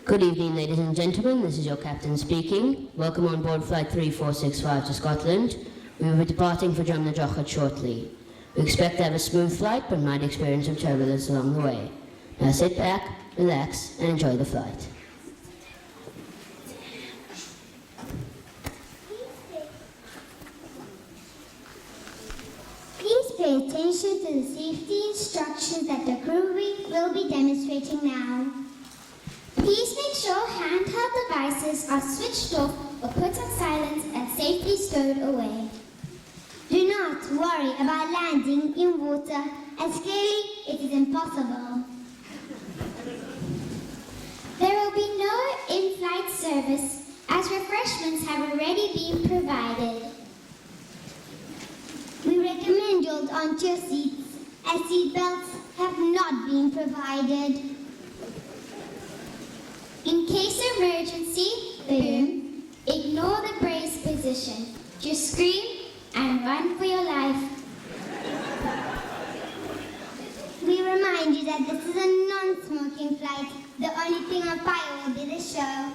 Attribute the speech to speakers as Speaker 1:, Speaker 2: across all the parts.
Speaker 1: Good evening, ladies and gentlemen. This is your captain speaking. Welcome on board Flight 3465 to Scotland. We will be departing for Drumnadrochit shortly. We expect to have a smooth flight, but might experience some turbulence along the way. Now sit back, relax, and enjoy the flight.
Speaker 2: Please pay attention to the safety instructions that the crew will be demonstrating now. Please make sure handheld devices are switched off or put on silent and safely stowed away. Do not worry about landing in water, as clearly it is impossible. There will be no in-flight service, as refreshments have already been provided. We recommend you hold onto your seats, as seat belts have not been provided. In case of emergency, boom, ignore the brace position. Just scream and run for your life. We remind you that this is a non-smoking flight. The only thing on fire will be the show.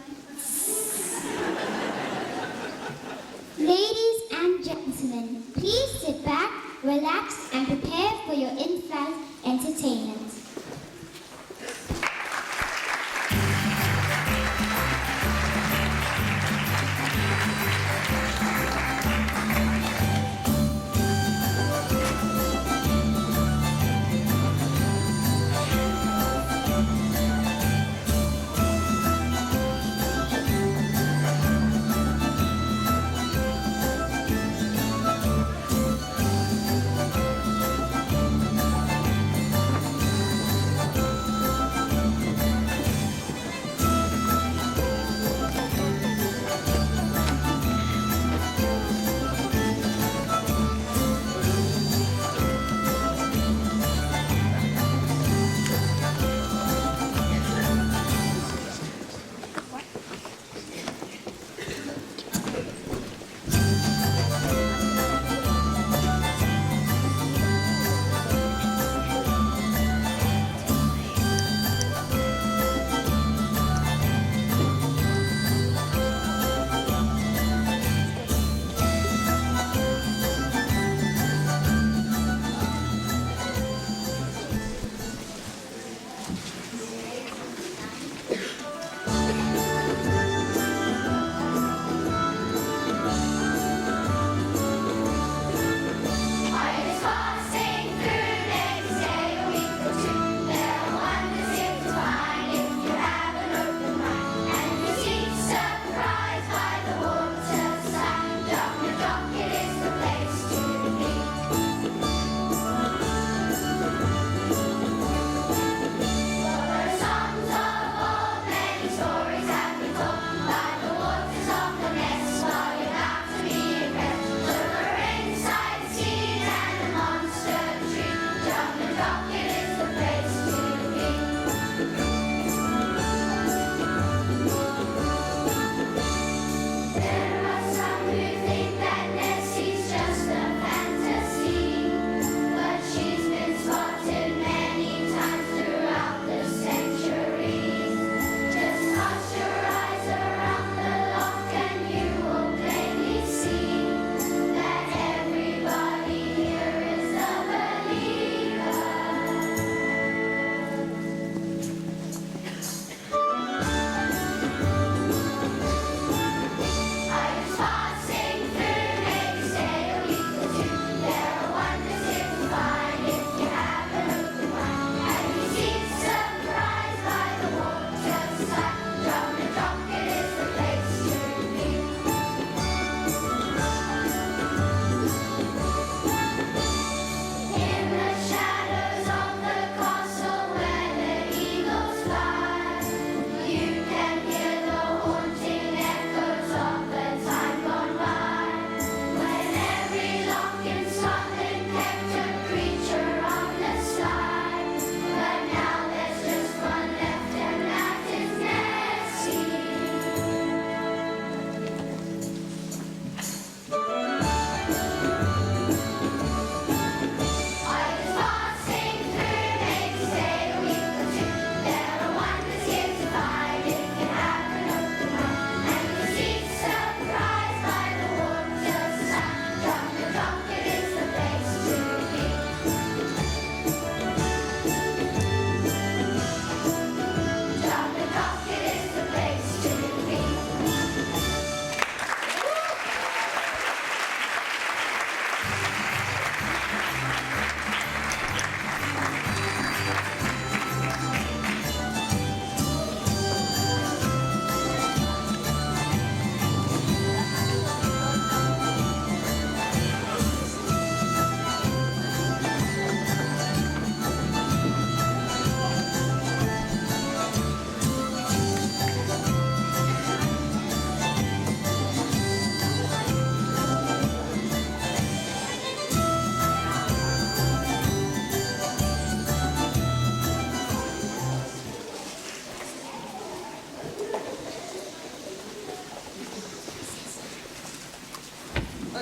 Speaker 2: Ladies and gentlemen, please sit back, relax, and prepare for your in-flight entertainment.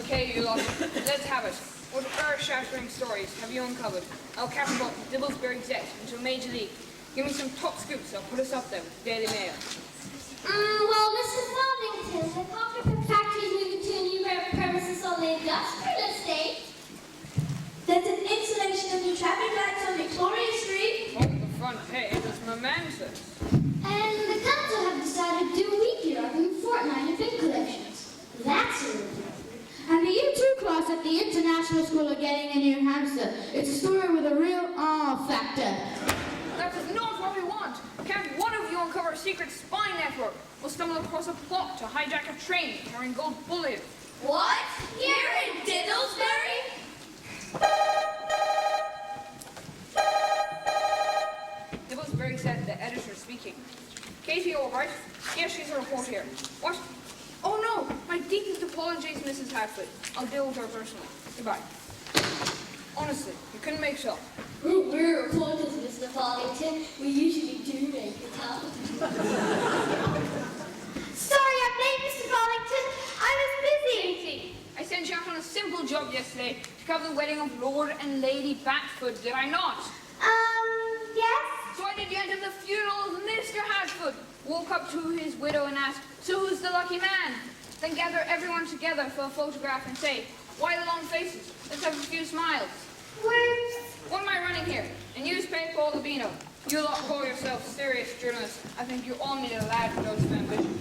Speaker 3: Okay, you lot, let's have it. What earth-shattering stories have you uncovered? I'll catapult Dibblesbury Zet into a major league. Give me some top scoops, I'll put us up there with the Daily Mail.
Speaker 2: Well, Mr. Farthington, the carpet factory is moving to a new premises on the industrial estate.
Speaker 4: There's an installation of new traffic lights on Victoria Street.
Speaker 3: Oh, the front page is momentous.
Speaker 2: And the council have decided to do weekly rather than fortnightly bin collections. That's a review.
Speaker 4: And the Year 2 class at the International School are getting a new hamster. It's a story with a real awe factor.
Speaker 3: That is not what we want. Can't one of you uncover a secret spy network or stumble across a plot to hijack a train carrying gold bullion?
Speaker 4: What? Here in Diddlesbury?
Speaker 3: Dibblesbury said the editor speaking. Katie, all right? Yes, she's a report here. What? Oh no! My deepest apologies, Mrs. Hatfield. I'll deal with her personally. Goodbye. Honestly, you couldn't make so.
Speaker 2: We're reporters, Mr. Farthington. We usually do make it up. Sorry I'm late, Mr. Farthington. I was busy.
Speaker 3: I sent you out on a simple job yesterday to cover the wedding of Lord and Lady Batford, did I not?
Speaker 2: Yes?
Speaker 3: So I did the end of the funeral of Mr. Hatford. Woke up to his widow and asked, so who's the lucky man? Then gather everyone together for a photograph and say, why the long faces? Let's have a few smiles. What am I running here? A newspaper or the Beano? You lot call yourself serious journalists. I think you all need a lad with those ambition.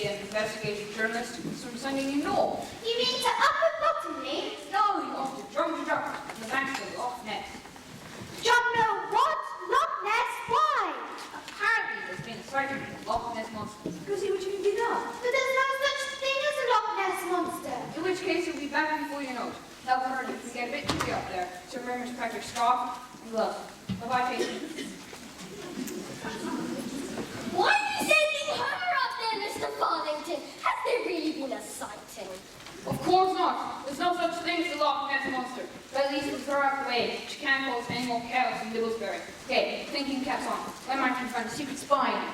Speaker 3: Investigative journalist, so I'm sending you north.
Speaker 2: You mean to upper Bottomley?
Speaker 3: No, you off to Drum to Drum, the banks of Loch Ness.
Speaker 2: John, what? Loch Ness? Why?
Speaker 3: Apparently there's been a sighting of the Loch Ness monster.
Speaker 4: Go see what you can dig up.
Speaker 2: But there's no such thing as a Loch Ness monster.
Speaker 3: In which case you'll be back before you know it. Now, Bernard, you can get a bit chilly up there, so remember to pack your scarf and gloves. Bye-bye, Casey.
Speaker 2: Why are you sending her up there, Mr. Farthington? Has there really been a sighting?
Speaker 3: Of course not. There's no such thing as a Loch Ness monster. But at least we'll throw her away. She can't cause any more chaos in Dibblesbury. Okay, thinking caps on. When might we find a secret spy?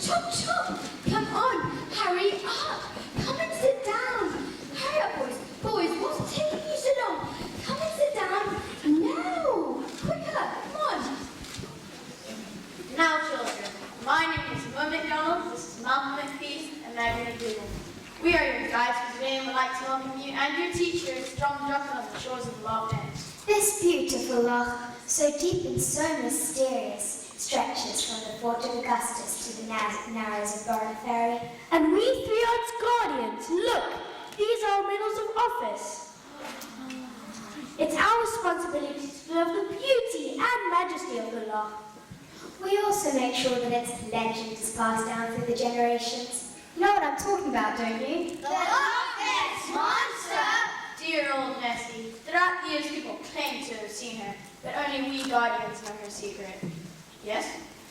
Speaker 4: Chop, chop! Come on, hurry up! Come and sit down! Hurry up, boys! Boys, what's taking you so long? Come and sit down now! Quicker, come on!
Speaker 5: Now, children, my name is Mo McDonald, this is Malcolm McPhee, and Maggie McDougall. We are your guides for today and would like to welcome you and your teachers to Drumnadrochit on the shores of Loch Ness.
Speaker 2: This beautiful loch, so deep and so mysterious, stretches from the Fort of Augustus to the narrows of Burn Ferry.
Speaker 6: And we three are its guardians. Look, these are our medals of office. It's our responsibility to preserve the beauty and majesty of the loch.
Speaker 2: We also make sure that its legend is passed down through the generations. You know what I'm talking about, don't you?
Speaker 5: The Loch Ness Monster! Dear old Nessie, throughout the years people claim to have seen her, but only we guardians know her secret. Yes?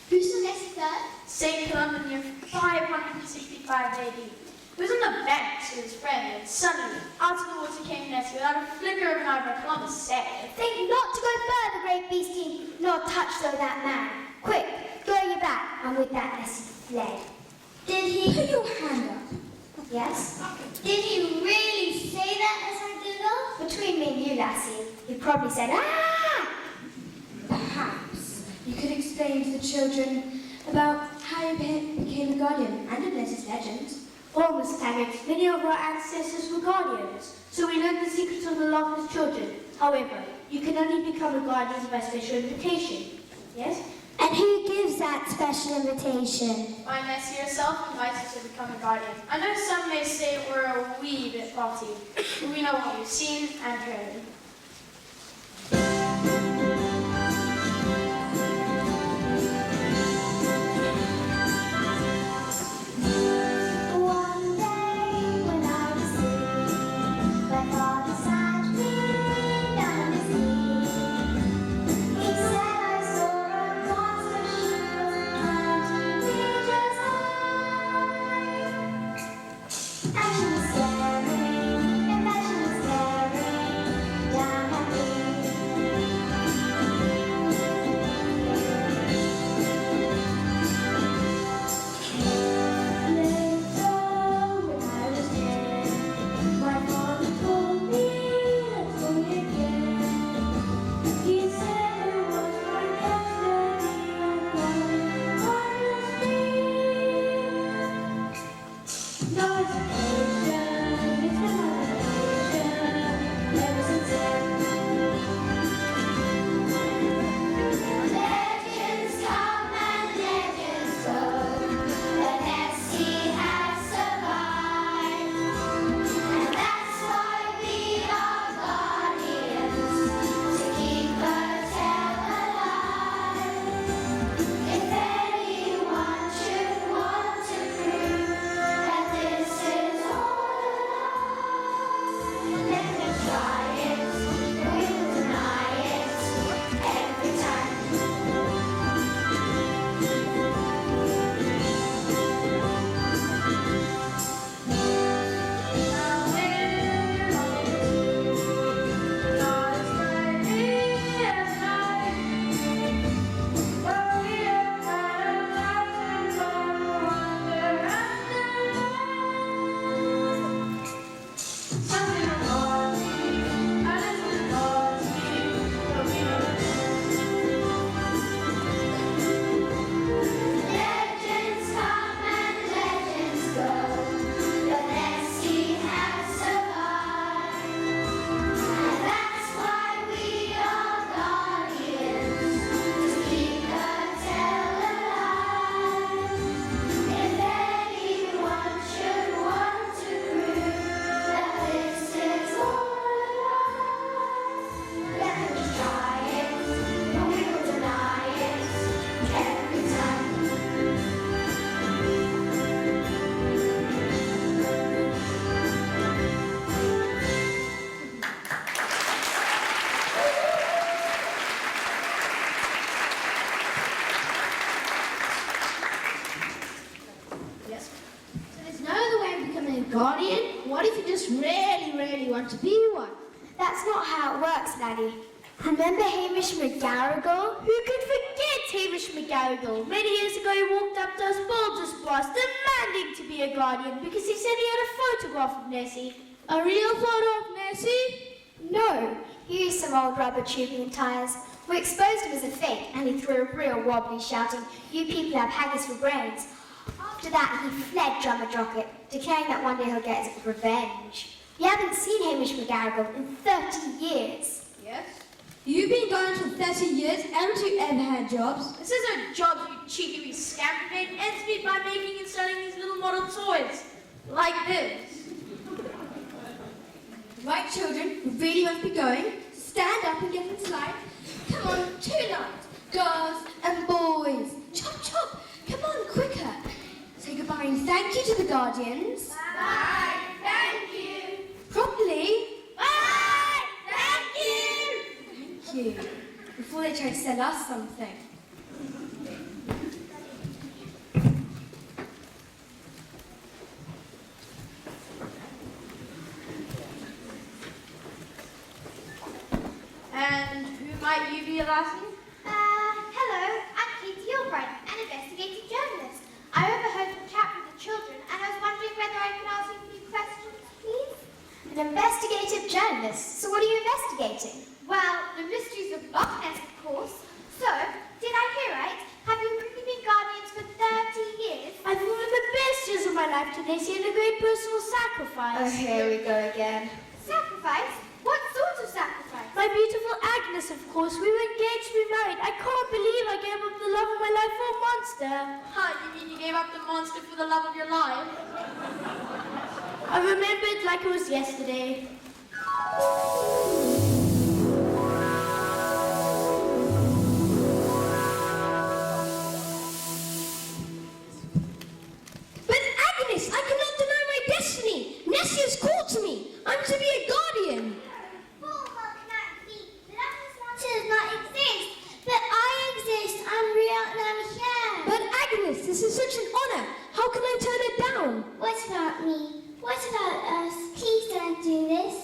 Speaker 2: Who saw Nessie third?
Speaker 5: St. Columba in the year 565 AD. He was on the banks with his friend, and suddenly, out of the water came Nessie without a flicker of an eye. Columbus said,
Speaker 2: Think not to go further, great beastie, nor touch so that man. Quick, throw your back. And with that, Nessie fled. Did he?
Speaker 4: Put your hand up.
Speaker 2: Yes? Did he really say that as I doodle? Between me and you, lassie, he probably said, ah!
Speaker 4: Perhaps you could explain to the children about how you became a guardian and of Nessie's legend.
Speaker 6: Well, Miss Taggart, many of our ancestors were guardians, so we learned the secrets of the loch as children. However, you can only become a guardian by special invitation. Yes?
Speaker 2: And who gives that special invitation?
Speaker 5: My Nessie herself invites us to become a guardian. I know some may say we're a wee bit faulty, but we know what we've seen and heard.
Speaker 2: One day when I was asleep, my father sat me down his knee. He said I saw a monster she was 20 meters high. And she was staring, and then she was staring down at me. Legends come and legends go, the Nessie has survived, and that's why we are guardians, to keep her tale alive. If anyone should want to prove that this is all a lie, let them try it, we'll deny it every time. Legends come and legends go, the Nessie has survived, and that's why we are guardians, to keep her tale alive. If anyone should want to prove that this is all a lie, let them try it, but we will deny it every time.
Speaker 5: Yes?
Speaker 6: So there's no other way of becoming a guardian? What if you just really want to be one?
Speaker 2: That's not how it works, Laddie. Remember Hamish McGarrigle?
Speaker 6: Who could forget name's Hamish McGarrigle. Many years ago, he walked up to us bald as brass, demanding to be a guardian because he said he had a photograph of Nessie.
Speaker 7: A real photo of Nessie?
Speaker 4: No, he used some old rubber tubing and tyres. We exposed him as a fake, and he threw a real wobbly, shouting, "You people have haggis for brains." After that, he fled Drummer Drocket, declaring that one day he'll get his revenge. You haven't seen Hamish McGarrigle in 30 years.
Speaker 3: Yes?
Speaker 7: You've been gone for 30 years. Haven't you ever had jobs?
Speaker 5: This isn't jobs, you cheeky wee scamp. It ends me by making and selling these little model toys. Like this.
Speaker 7: Right, children, we really must be going. Stand up and get inside. Come on, 2 lines. Girls and boys. Chop, chop. Come on, quicker. Say goodbye and thank you to the guardians.
Speaker 5: Bye, thank you.
Speaker 7: Properly.
Speaker 5: Bye, thank you.
Speaker 7: Thank you. Before they try to sell us something.
Speaker 5: And who might you be, lassie?
Speaker 2: Hello, I'm Katie Albright, an investigative journalist. I overheard a chat with the children and I was wondering whether I could ask you a few questions, please?
Speaker 4: An investigative journalist. So what are you investigating?
Speaker 2: Well, the mysteries of Loch Ness, of course. So, did I hear right? Have you really been guardians for 30 years?
Speaker 6: I've given the best years of my life to Nessie and a great personal sacrifice.
Speaker 4: Here we go again.
Speaker 2: Sacrifice? What sort of sacrifice?
Speaker 6: My beautiful Agnes, of course. We were engaged to be married. I can't believe I gave up the love of my life for a monster.
Speaker 5: Huh, you mean you gave up the monster for the love of your life?
Speaker 6: I remember it like it was yesterday.
Speaker 7: But Agnes, I cannot deny my destiny. Nessie has called to me. I'm to be a guardian.
Speaker 2: Well, how can that be? The Loch Ness Monster does not exist. But I exist. I'm real and I'm here.
Speaker 7: But Agnes, this is such an honor. How can I turn it down?
Speaker 2: What about me? What about us? Please don't do this.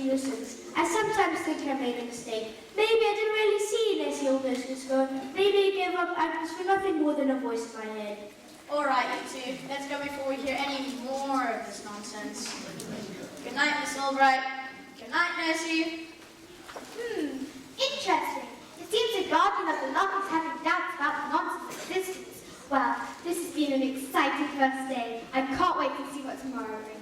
Speaker 6: nuisance. I sometimes think I made a mistake. Maybe I didn't really see Nessie or Business phone. Maybe I gave up Agnes for nothing more than a voice in my head.
Speaker 5: All right, you two. Let's go before we hear any more of this nonsense. Good night, Miss Albright. Good night, Nessie.
Speaker 4: Interesting. It seems the guardian of the lock is having doubts about the nonsense existence. Well, this has been an exciting first day. I can't wait to see what tomorrow brings.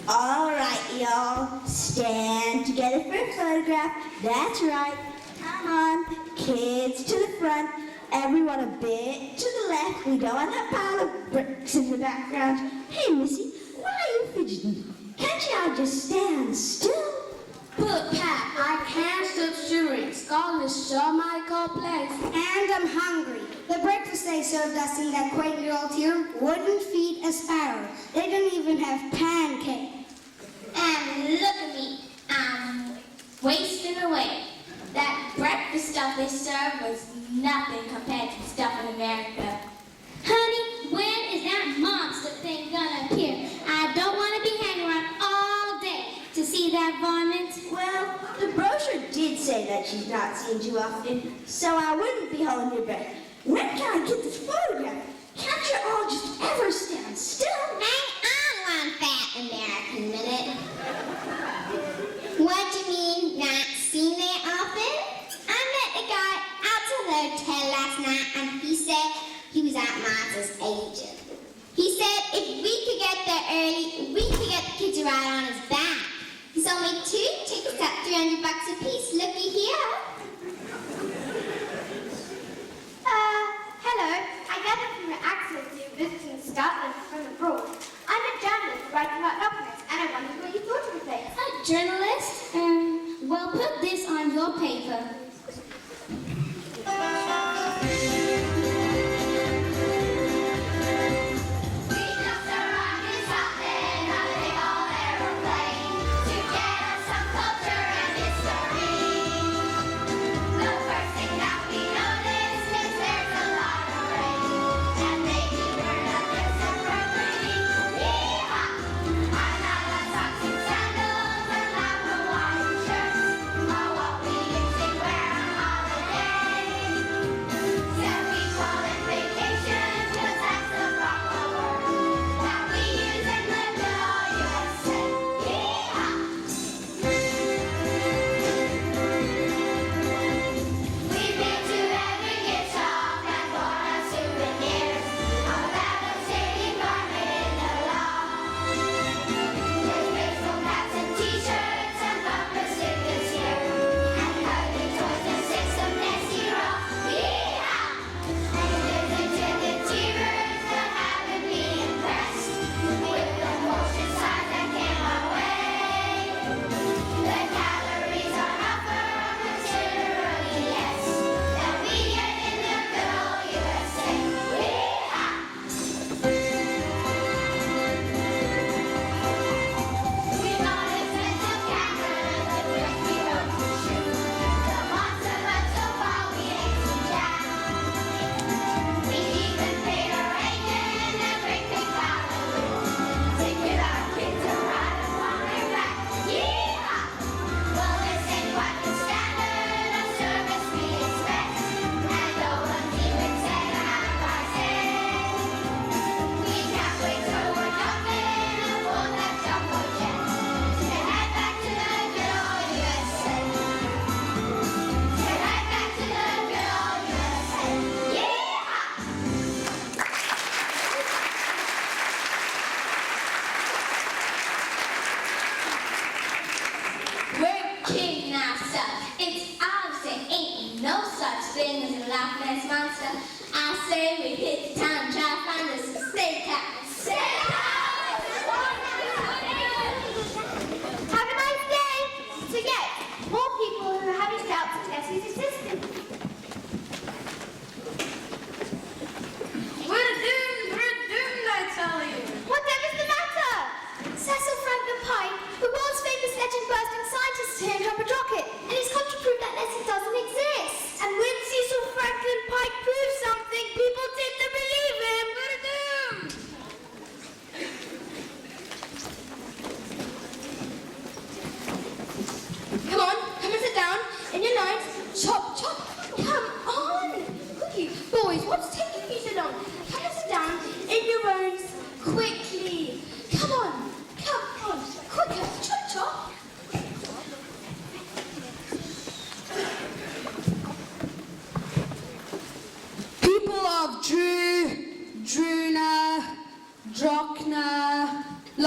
Speaker 8: All right, y'all. Stand together for a photograph. That's right. Come on. Kids to the front. Everyone a bit to the left. We don't want that pile of bricks in the background. Hey, Missy, why are you fidgeting? Can't you all just stand still?
Speaker 6: But, Pat, I can't stop shivering. Scotland's so my cold place.
Speaker 2: And I'm hungry. The breakfast they served us in that quaint little tier wouldn't feed a sparrow. They don't even have pancakes.
Speaker 4: And look at me, I'm wasting away. That breakfast stuff they served was nothing compared to the stuff in America. Honey, when is that monster thing gonna appear? I don't want to be hanging around all day to see that varmint.
Speaker 8: Well, the brochure did say that she's not seen too often, so I wouldn't be holding your breath. When can I get this photograph? Can't you all just ever stand still?
Speaker 2: Hang on one fat American minute. What do you mean, not seen it often? I met a guy out to the hotel last night and he said he was at Martha's agent. He said if we could get there early, we could get the kids to ride on his back. He sold me 2 tickets at $300 a piece. Looky here.
Speaker 4: Hello. I gather from your accent you're visiting Scotland from abroad. I'm a journalist writing about documents, and I wondered what you thought of the place.
Speaker 2: A journalist? Well, put this on your paper.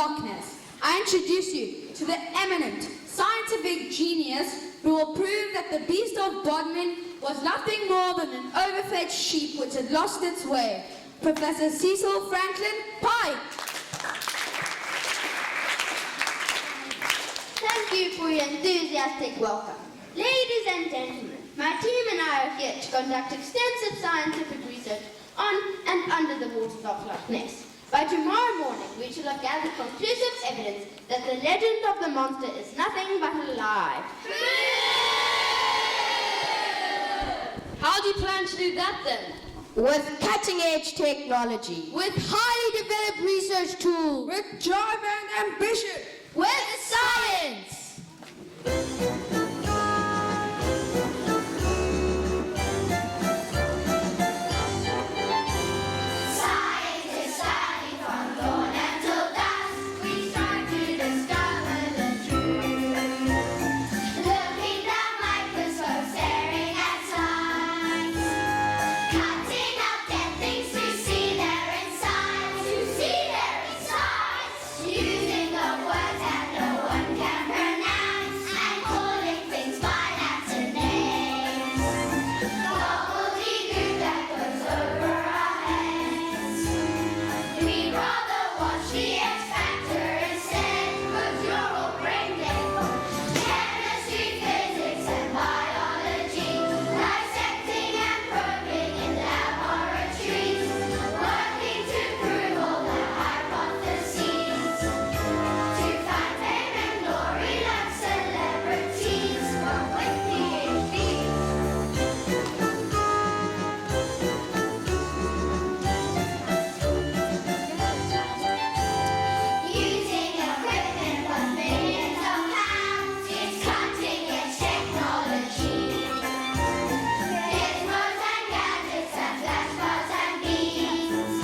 Speaker 9: Loch Ness, I introduce you to the eminent scientific genius who will prove that the beast of Bodmin was nothing more than an overfed sheep which had lost its way. Professor Cecil Franklin Pike.
Speaker 10: Thank you for your enthusiastic welcome. Ladies and gentlemen, my team and I are here to conduct extensive scientific research on and under the waters of Loch Ness. By tomorrow morning, we shall have gathered conclusive evidence that the legend of the monster is nothing but a lie.
Speaker 1: How do you plan to do that then?
Speaker 8: With cutting-edge technology.
Speaker 9: With highly developed research tools.
Speaker 7: With drive and ambition.
Speaker 9: With science.
Speaker 2: Scientists study from dawn until dusk. We strive to discover the truth. Looking down microscopes, staring at signs. Cutting up dead things to see their insides. To see their insides. Using the words that no one can pronounce. And calling things by Latin names. Gobbledygook that goes over our heads. We'd rather watch the X Factor instead, 'cause you're all brain dead. Chemistry, physics, and biology, dissecting and probing in laboratories, working to prove all the hypotheses, to find fame and glory like celebrities, but with PhDs. Using equipment worth millions of pounds, it's cutting-edge technology. Gizmos and gadgets and flashcards and beams.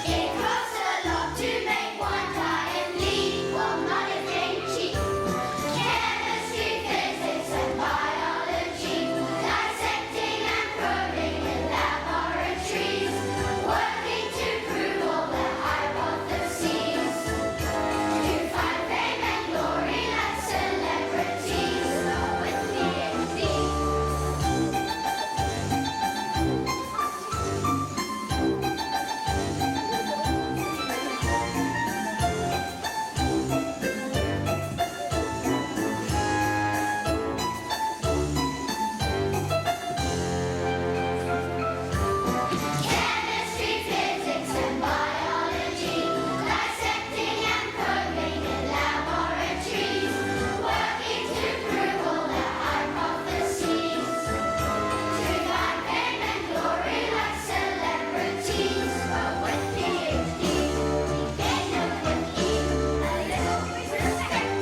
Speaker 2: It costs a lot to make one giant leap. Well, not if they're cheap. Chemistry, physics, and biology, dissecting and probing in laboratories, working to prove all the hypotheses, to find fame and glory like celebrities, but with PhDs. Chemistry, physics, and biology, dissecting and probing in laboratories, working to prove all the hypotheses, to find fame and glory like celebrities, but with PhDs. End up with E, a little respect.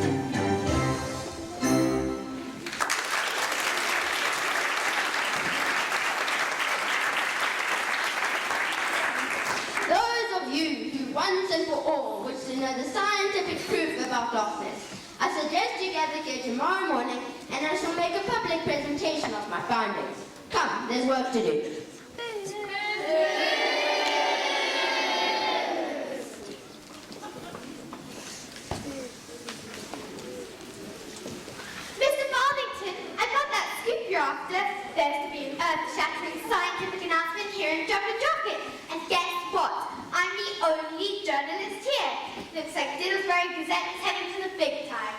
Speaker 10: Those of you who once and for all wish to know the scientific proof about Loch Ness, I suggest you gather here tomorrow morning and I shall make a public presentation of my findings. Come, there's work to do.
Speaker 2: Mr. Baldington, I got that scoop you're after. There's to be an earth-shattering scientific announcement here in Jumper Jocket. And guess what? I'm the only journalist here. Looks like Dillsbury Gazette is heading to the big time.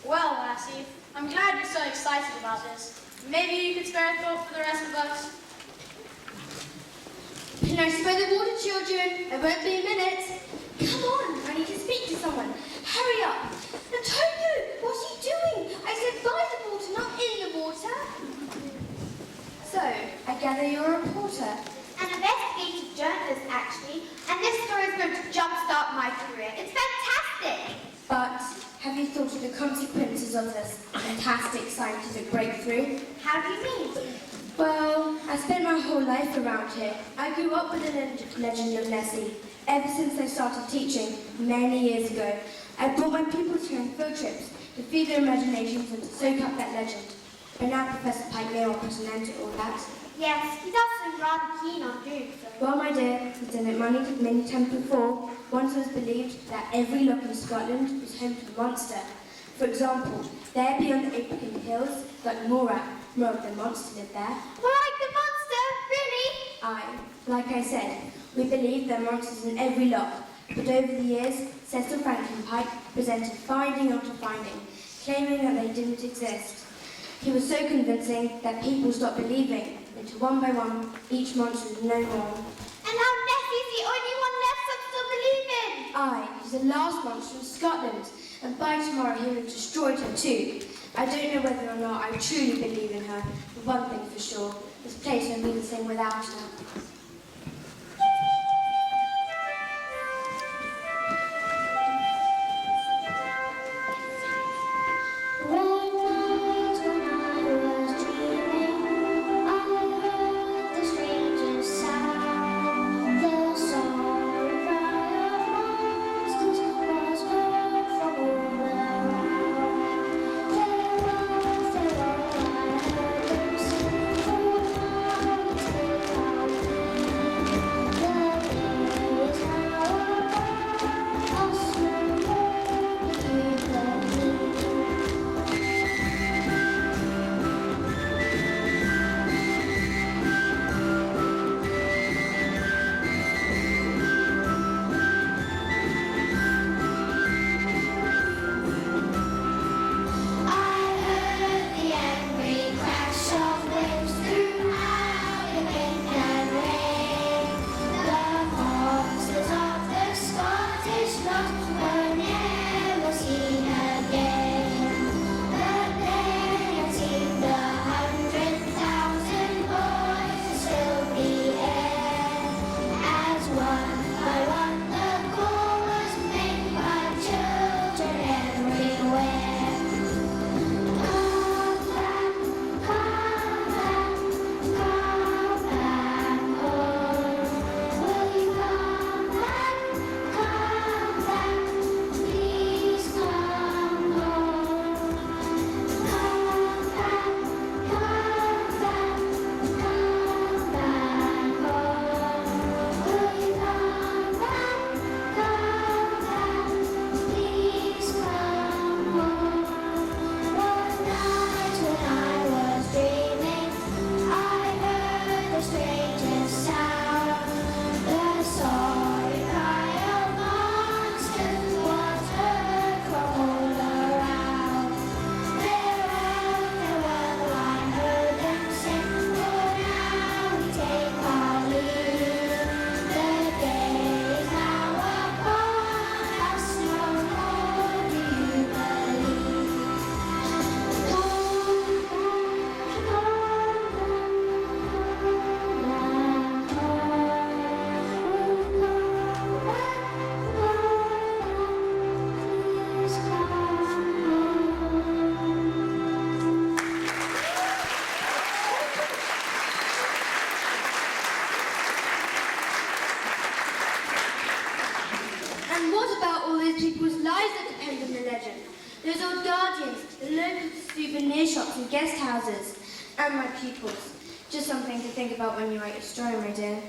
Speaker 5: Well, Lassie, I'm glad you're so excited about this. Maybe you could spare a thought for the rest of us.
Speaker 7: Now spare the water, children. It won't be a minute. Come on, I need to speak to someone. Hurry up. Antonio, what's he doing? I said by the water, not in the water. So, I gather you're a reporter.
Speaker 2: An investigative journalist, actually. And this story is going to jumpstart my career. It's fantastic.
Speaker 7: But have you thought of the consequences of this fantastic scientific breakthrough?
Speaker 2: How do you mean?
Speaker 7: Well, I spent my whole life around here. I grew up with the legend of Nessie. Ever since I started teaching, many years ago, I brought my pupils here on field trips to feed their imaginations and to soak up that legend. But now Professor Pike may well put an end to all that.
Speaker 2: Yes, he does seem rather keen on doing so.
Speaker 6: Well, my dear, he's done it many times before. Once it was believed that every loch in Scotland was home to a monster. For example, there beyond the Aitken Hills, like more of the monster lived there.
Speaker 2: Like the monster, really?
Speaker 6: Aye, like I said, we believe there are monsters in every loch. But over the years, Cecil Franklin Pike presented finding after finding, claiming that they didn't exist. He was so convincing that people stopped believing, until one by one, each monster was no more.
Speaker 2: And now Nessie's the only one left I'm still believing.
Speaker 6: Aye, he's the last monster in Scotland, and by tomorrow he will have destroyed her too. I don't know whether or not I truly believe in her, but one thing for sure, this place won't be the same without her. Those old guardians, the local souvenir shops and guest houses, and my pupils. Just something to think about when you write your story, my dear.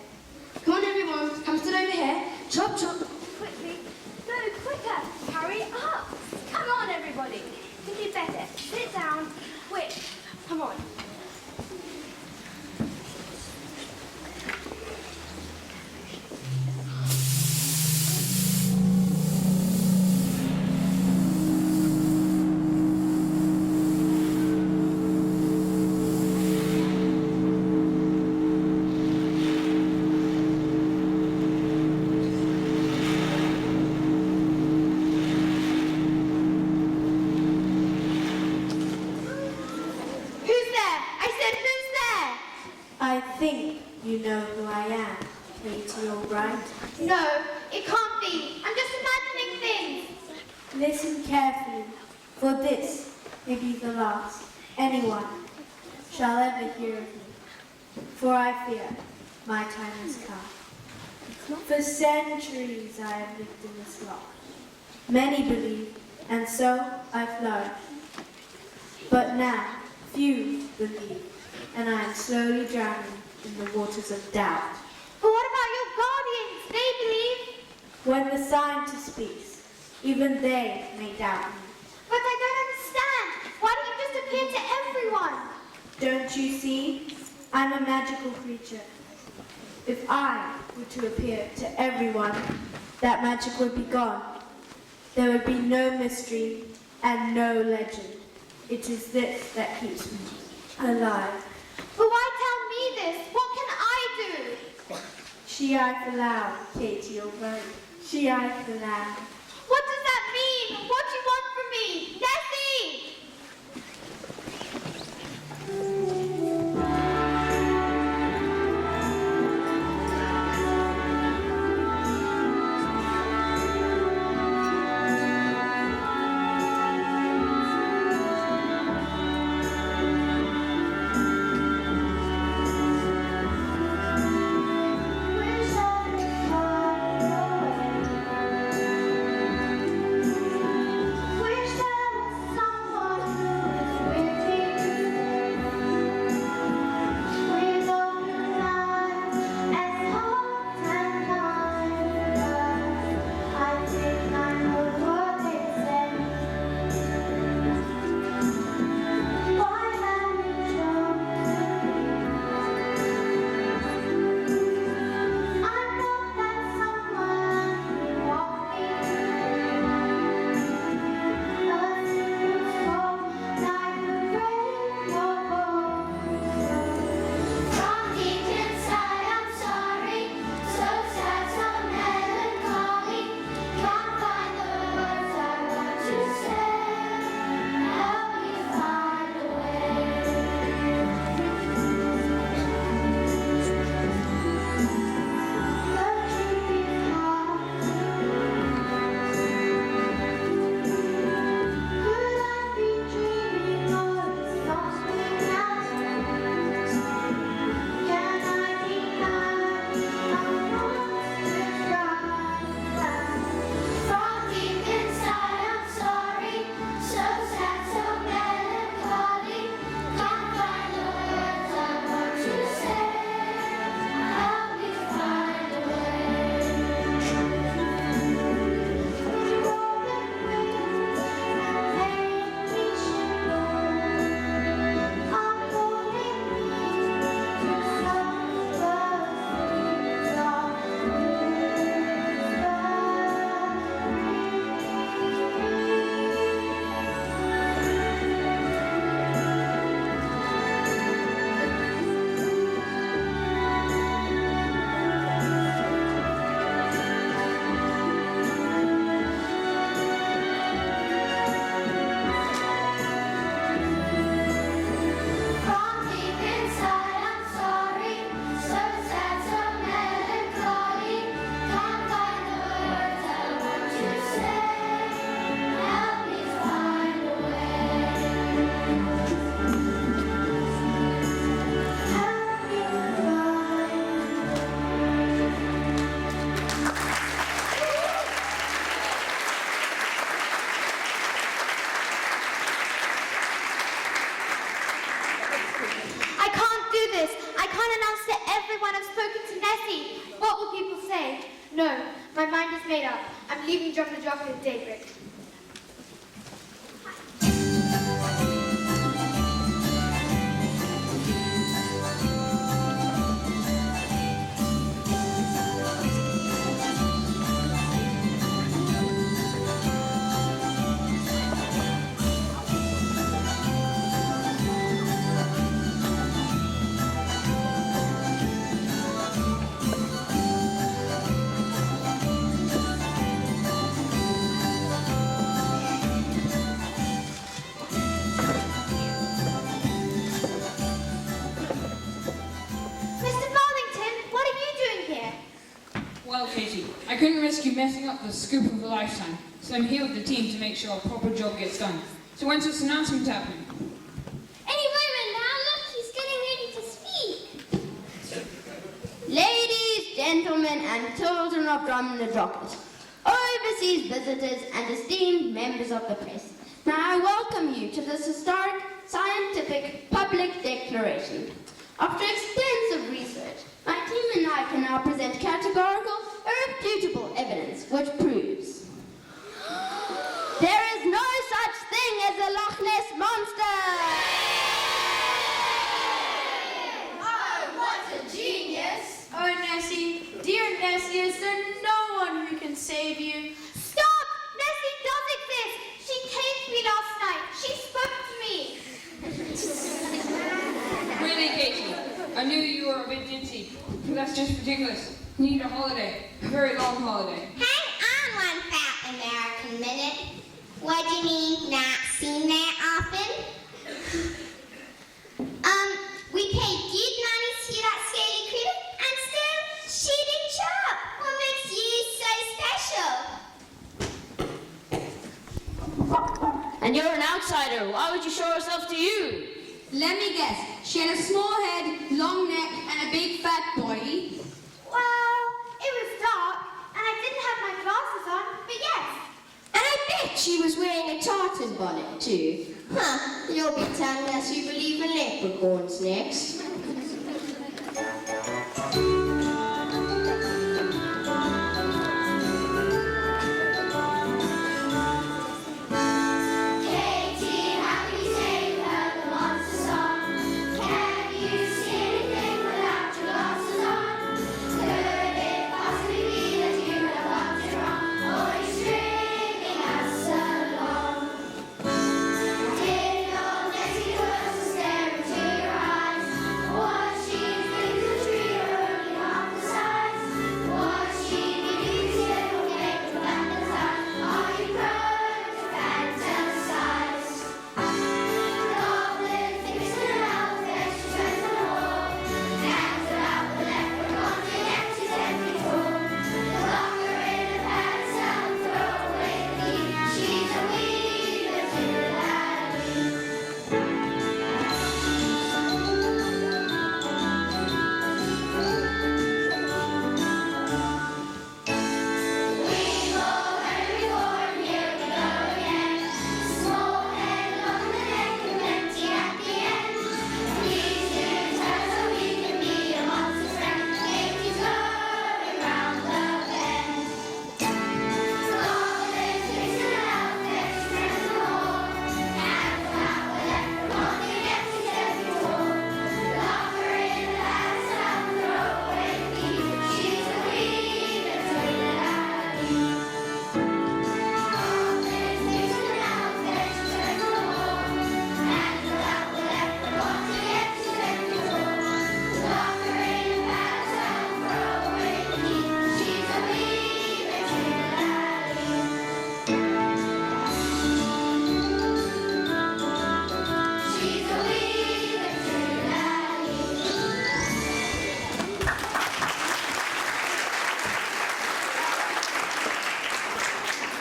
Speaker 6: Come on, everyone, come sit over here. Chop, chop.
Speaker 2: Quickly. No, quicker. Hurry up. Come on, everybody. You'll be better. Sit down. Quick. Come on.
Speaker 6: I think you know who I am, Katie Albright.
Speaker 2: No, it can't be. I'm just imagining things.
Speaker 6: Listen carefully, for this may be the last anyone shall ever hear of me. For I fear my time has come. For centuries I have lived in this loch. Many believe, and so I flourish. But now few believe. and I am slowly drowning in the waters of doubt.
Speaker 2: But what about your guardians? They believe.
Speaker 6: When the scientist speaks, even they may doubt me.
Speaker 2: But I don't understand. Why don't you just appear to everyone?
Speaker 6: Don't you see? I'm a magical creature. If I were to appear to everyone, that magic would be gone. There would be no mystery and no legend. It is this that keeps me alive.
Speaker 2: But why tell me this? What can I do?
Speaker 6: She-I for loud, Katie O'Brien. She-I for loud.
Speaker 2: What does that mean? What do you want from me? Nessie!
Speaker 7: No, my mind is made up. I'm leaving John the Jockey at daybreak.
Speaker 3: Well, Katie, I couldn't risk you messing up the scoop of a lifetime, so I'm here with the team to make sure a proper job gets done. So when's this announcement happening?
Speaker 2: Any moment now, look, he's getting ready to speak.
Speaker 10: Ladies, gentlemen, and children of Drum the Jockey, overseas visitors, and esteemed members of the press, may I welcome you to this historic scientific public declaration. After extensive research, my team and I can now present categorical, irrefutable evidence which proves there is no such thing as a Loch Ness Monster!
Speaker 5: Oh, what a genius! Oh, Nessie, dear Nessie, is there no one who can save you?
Speaker 2: Stop! Nessie does exist! She came to me last night. She spoke to me.
Speaker 11: Really, Katie, I knew you were a bit ditzy, but that's just ridiculous. You need a holiday, a very long holiday.
Speaker 2: Hang on one fat American minute. What do you mean, not seen that often? We paid good money to see that scaly critter, and still she didn't show up. What makes you so special?
Speaker 1: And you're an outsider. Why would you show herself to you?
Speaker 9: Let me guess. She had a small head, long neck, and a big fat body.
Speaker 2: Well, it was dark, and I didn't have my glasses on, but yes.
Speaker 10: And I bet she was wearing a tartan bonnet too. Huh, you'll be telling us you believe in leprechauns next.
Speaker 2: Katie, have you saved her the monster song? Can you see anything without your glasses on? Could it possibly be that you have got it wrong? Or you're stringing us along? Did old Nessie was a stare into your eyes? Was she thinking the tree or only half the size? Was she giving you little make the planet time? Are you prone to fantasize? Goblin fixing an outfit, she spends the whole. Hands about the leprechaun, the empty empty room. Lock her in a pants and throw away the key. She's a wee little laddie. We go Henry Ford, here we go again. Small head, long neck, and empty at the end. Please do tell so we can be a monster friend. Katie's going round the bend. Goblin fixing an outfit, she spends the whole. Hands out the leprechaun, the empty every hole. Lock her in the pants and throw away the key. She's a wee little laddie. Goblin fixing an outfit, she spends the whole. Hands out the leprechaun, the empty every hole. Lock her in the pants and throw away the key. She's a wee little laddie. She's a wee little laddie.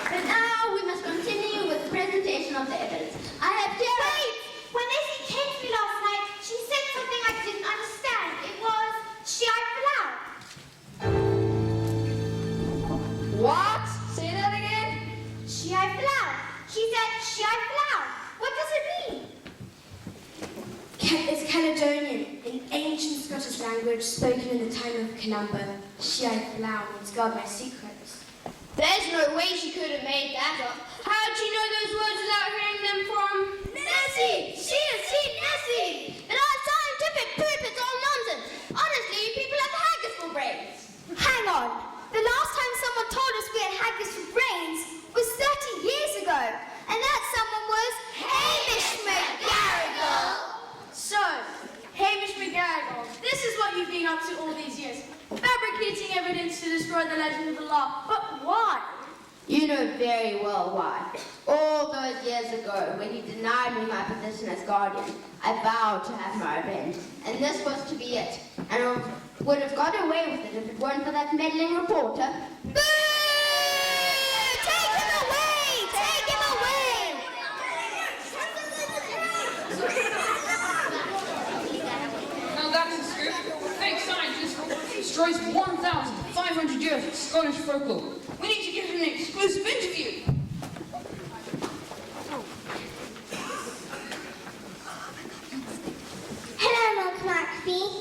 Speaker 10: But now we must continue with the presentation of the evidence. I have here...
Speaker 2: Wait! When Nessie came to me last night, she said something I didn't understand. It was, Shai Falau.
Speaker 9: What? Say that again?
Speaker 2: Shai Falau. She said, Shai Falau. What does it mean?
Speaker 6: It's Caledonian, an ancient Scottish language spoken in the time of Canumber. Shai Falau means guard my secrets.
Speaker 10: There's no way she could have made that up. How'd she know those words without hearing them from...
Speaker 2: Nessie! She has seen Nessie!
Speaker 10: But our scientific proof it's all nonsense. Honestly, you people have haggis for brains.
Speaker 2: Hang on. The last time someone told us we had haggis for brains was 30 years ago. And that someone was Hamish McGarrigle.
Speaker 5: So, Hamish McGarrigle, this is what you've been up to all these years. Fabricating evidence to destroy the legend of the law. But why?
Speaker 10: You know very well why. All those years ago, when you denied me my position as guardian, I vowed to have my revenge. And this was to be it. And I would have got away with it if it weren't for that meddling reporter.
Speaker 2: Boo! Take him away! Take him away!
Speaker 11: Now that's a scoop. Fake scientist destroys 1,500 years of Scottish folklore. We need to give him an exclusive interview.
Speaker 2: Hello, Lord McAfee.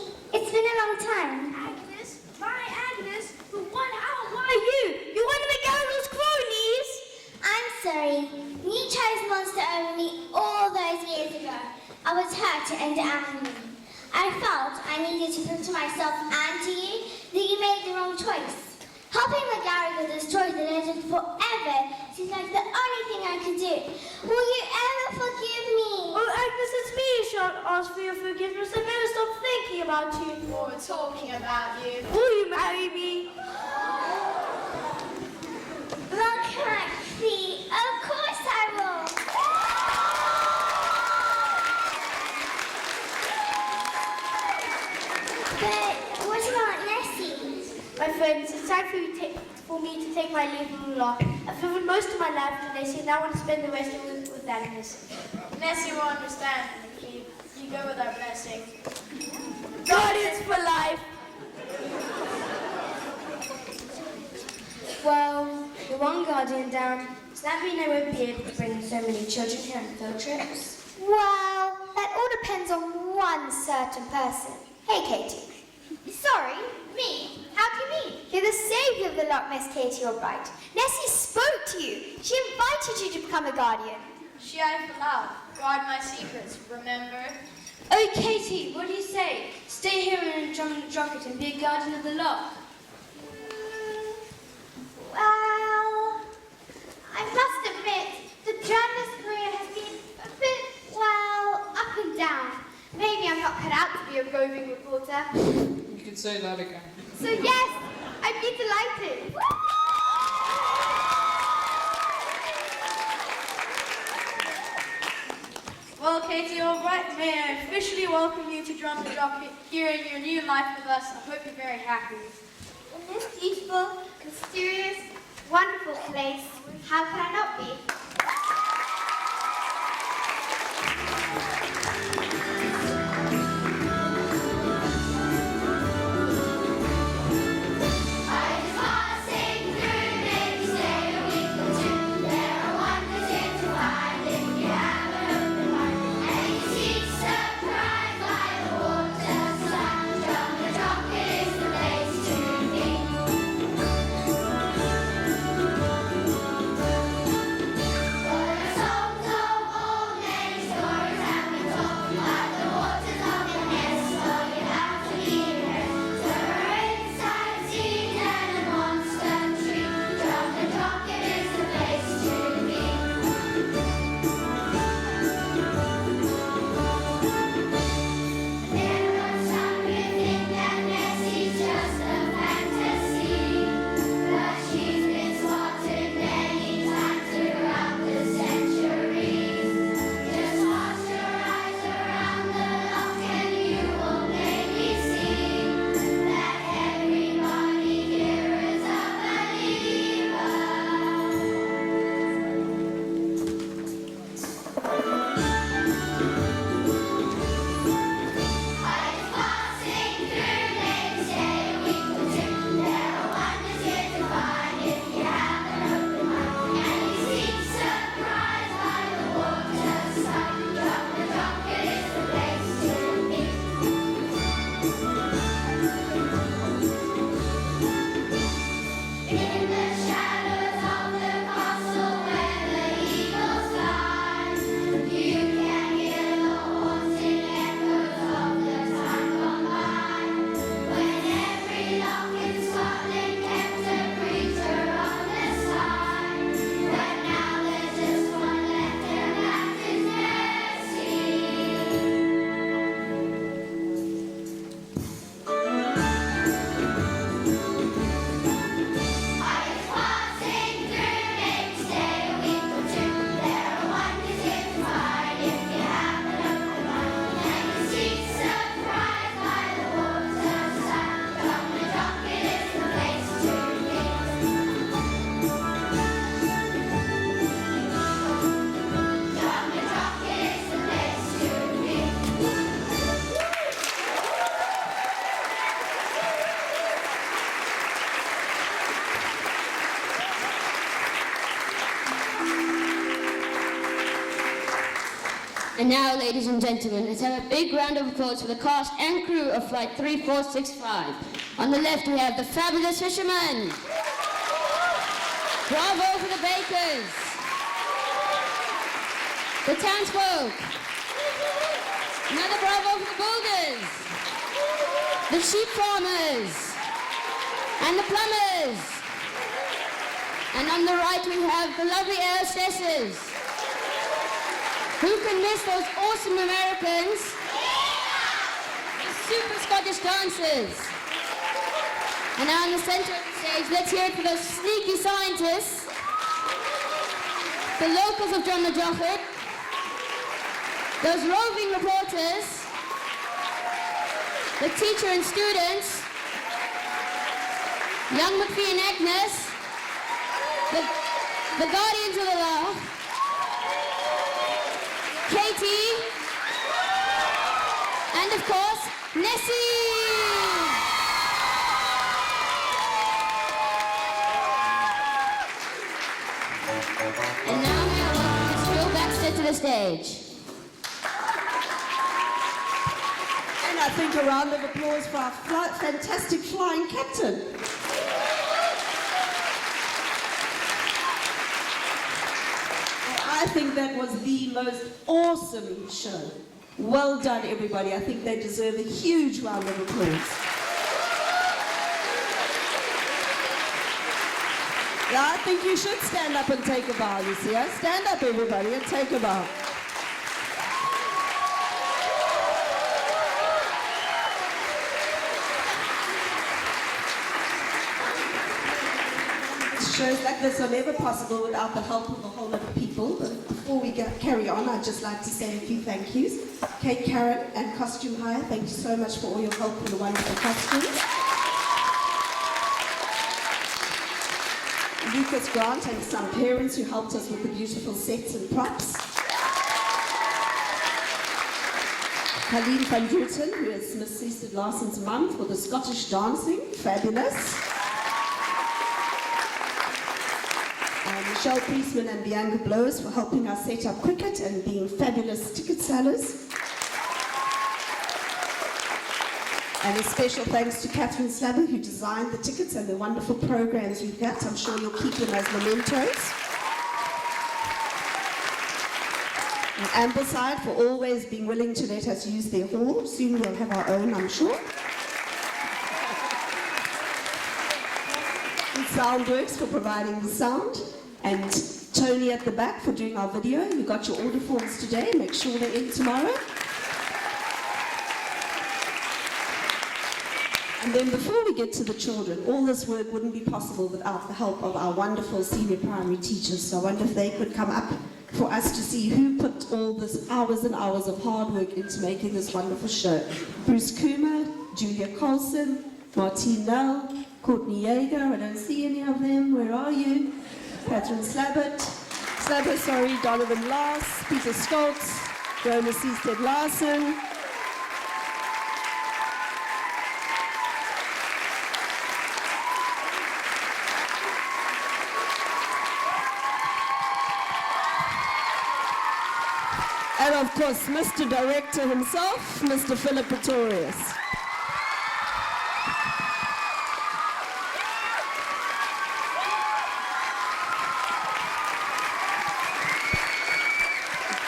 Speaker 2: Nietzsche's monster over me all those years ago. I was hurt to end animal. I felt I needed to prove to myself and to you that you made the wrong choice. Helping McGarry with this choice that ended forever seems like the only thing I could do. Will you ever forgive me?
Speaker 6: Oh, Agnes, it's me who shan't ask for your forgiveness. I better stop thinking about you.
Speaker 5: Or we're talking about you.
Speaker 6: Will you marry me?
Speaker 2: Look, Maxie, of course I will. But what about Nessie?
Speaker 6: My friends, it's time for me to take my leave from the law. I've given most of my life to Nessie, and I want to spend the rest of it with Agnes.
Speaker 5: Nessie will understand, Keith. You go with our blessing.
Speaker 6: Guardians for life! Well, the one guardian down. Does that mean I won't be able to bring so many children here on field trips?
Speaker 2: Well, that all depends on one certain person. Hey, Katie. Sorry, me? How do you mean? You're the savior of the Loch Ness, Katie Albright. Nessie spoke to you. She invited you to become a guardian.
Speaker 5: She I allowed. Guard my secrets, remember?
Speaker 6: Oh, Katie, what do you say? Stay here in Drummond Drocket and be a guardian of the loch.
Speaker 2: Well, I must admit, the journalist career has been a bit, well, up and down. Maybe I'm not cut out to be a roving reporter.
Speaker 11: You could say that again.
Speaker 2: So yes, I'd be delighted.
Speaker 5: Well, Katie Albright, may I officially welcome you to Drummond Drocket here in your new life with us. I hope you're very happy.
Speaker 2: In this beautiful, mysterious, wonderful place, how can I not be?
Speaker 1: And now, ladies and gentlemen, let's have a big round of applause for the cast and crew of Flight 3465. On the left, we have the Fabulous Fishermen. Bravo for the Bakers. the townsfolk, another bravo for the builders, the sheep farmers, and the plumbers. And on the right we have the lovely air hostesses. Who can miss those awesome Americans? The super Scottish dancers. And now in the center of the stage, let's hear it for those sneaky scientists, the locals of Drumnadrochit, those roving reporters, the teacher and students, young McPhee and Agnes, the guardians of the law, Katie, and of course, Nessie! And now we are welcoming Phil Baxter to the stage.
Speaker 12: And I think a round of applause for our fantastic flying captain. I think that was the most awesome show. Well done, everybody. I think they deserve a huge round of applause. Yeah, I think you should stand up and take a bow, Lucia. Stand up, everybody, and take a bow. Shows like this are never possible without the help of a whole lot of people. But before we carry on, I'd just like to say a few thank yous. Kate Karen and Costume Hire, thank you so much for all your help with the wonderful costumes. Lucas Grant and some parents who helped us with the beautiful sets and props. Colleen van Druten, who is Miss Cecil Larson's mum, for the Scottish dancing, fabulous. Michelle Priestman and Bianca Blows for helping us set up cricket and being fabulous ticket sellers. And a special thanks to Catherine Slabber, who designed the tickets and the wonderful programs we've got. I'm sure you'll keep them as mementos. And Ambleside for always being willing to let us use their hall. Soon we'll have our own, I'm sure. And Soundworks for providing the sound. And Tony at the back for doing our video. You got your order forms today. Make sure they're in tomorrow. And then before we get to the children, all this work wouldn't be possible without the help of our wonderful senior primary teachers. So I wonder if they could come up for us to see who put all this hours and hours of hard work into making this wonderful show. Bruce Coomer, Julia Colson, Martine Nell, Courtney Yeager. I don't see any of them. Where are you? Catherine Slabber, Donovan Lars, Peter Stoltz, Rona Seastead Larson. And of course, Mr. Director himself, Mr. Philip Pretorius.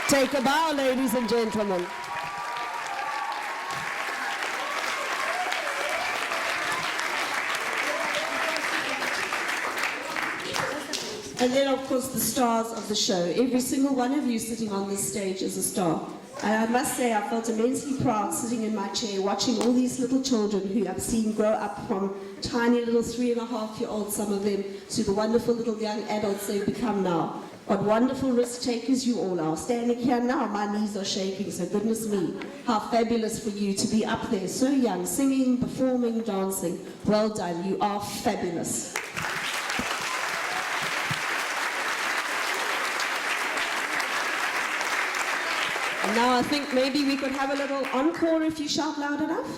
Speaker 12: Take a bow, ladies and gentlemen. And then, of course, the stars of the show. Every single one of you sitting on this stage is a star. And I must say, I felt immensely proud sitting in my chair watching all these little children who I've seen grow up from tiny little 3.5-year-olds, some of them, to the wonderful little young adults they've become now. What wonderful risk takers you all are. Standing here now, my knees are shaking, so goodness me. How fabulous for you to be up there, so young, singing, performing, dancing. Well done, you are fabulous. And now I think maybe we could have a little encore if you shout loud enough.